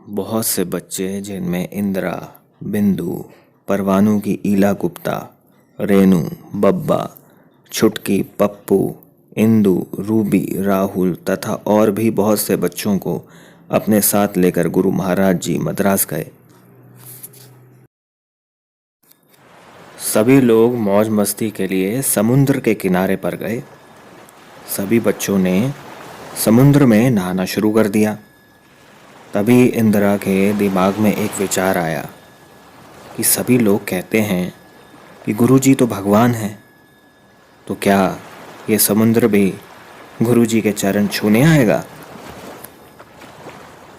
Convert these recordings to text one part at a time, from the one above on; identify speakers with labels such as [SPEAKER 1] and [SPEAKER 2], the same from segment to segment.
[SPEAKER 1] बहुत से बच्चे जिनमें इंदिरा, बिंदु, परवाणु की ईला गुप्ता, रेनू, बब्बा, छुटकी, पप्पू, इंदु, रूबी, राहुल तथा और भी बहुत से बच्चों को अपने साथ लेकर गुरु महाराज जी मद्रास गए। सभी लोग मौज मस्ती के लिए समुद्र के किनारे पर गए। सभी बच्चों ने समुद्र में नहाना शुरू कर दिया। तभी इंदिरा के दिमाग में एक विचार आया कि सभी लोग कहते हैं कि गुरुजी तो भगवान हैं, तो क्या ये समुद्र भी गुरुजी के चरण छूने आएगा?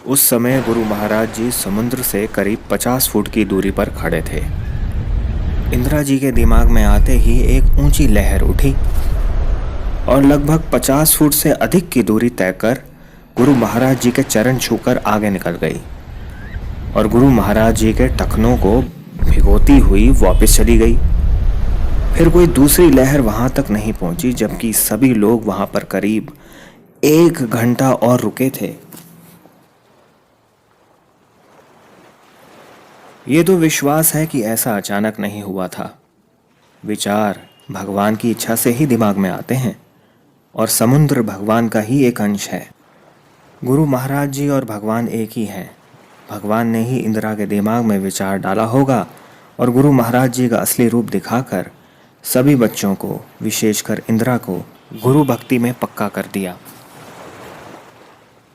[SPEAKER 1] उस समय गुरु महाराज जी समुद्र से करीब 50 फुट की दूरी पर खड़े थे। इंदिरा जी के दिमाग में आते ही एक ऊंची लहर उठी और लगभग 50 फुट से अधिक की दूरी तय कर गुरु महाराज जी के चरण छूकर आगे निकल गई और गुरु महाराज जी के टखनों को भिगोती हुई वापस चली गई। फिर कोई दूसरी लहर वहां तक नहीं पहुंची, जबकि सभी लोग वहां पर करीब 1 घंटा और रुके थे। ये तो विश्वास है कि ऐसा अचानक नहीं हुआ था। विचार भगवान की इच्छा से ही दिमाग में आते हैं और समुद्र भगवान का ही एक अंश है। गुरु महाराज जी और भगवान एक ही हैं। भगवान ने ही इंदिरा के दिमाग में विचार डाला होगा और गुरु महाराज जी का असली रूप दिखाकर सभी बच्चों को, विशेषकर इंदिरा को, गुरु भक्ति में पक्का कर दिया।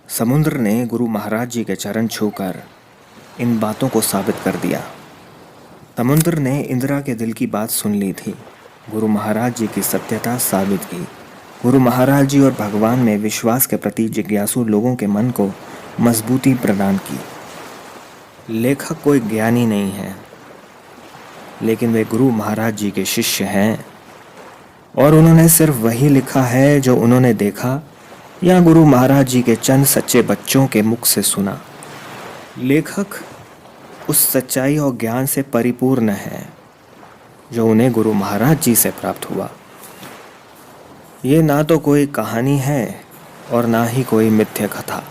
[SPEAKER 1] समुद्र ने गुरु महाराज जी के चरण छूकर इन बातों को साबित कर दिया। समुद्र ने इंदिरा के दिल की बात सुन ली थी, गुरु महाराज जी की सत्यता साबित की। गुरु महाराज जी और भगवान में विश्वास के प्रति जिज्ञासु लोगों के मन को मजबूती प्रदान की। लेखक कोई ज्ञानी नहीं है, लेकिन वे गुरु महाराज जी के शिष्य हैं और उन्होंने सिर्फ वही लिखा है जो उन्होंने देखा या गुरु महाराज जी के चंद सच्चे बच्चों के मुख से सुना। लेखक उस सच्चाई और ज्ञान से परिपूर्ण है जो उन्हें गुरु महाराज जी से प्राप्त हुआ। ये ना तो कोई कहानी है और ना ही कोई मिथ्या कथा।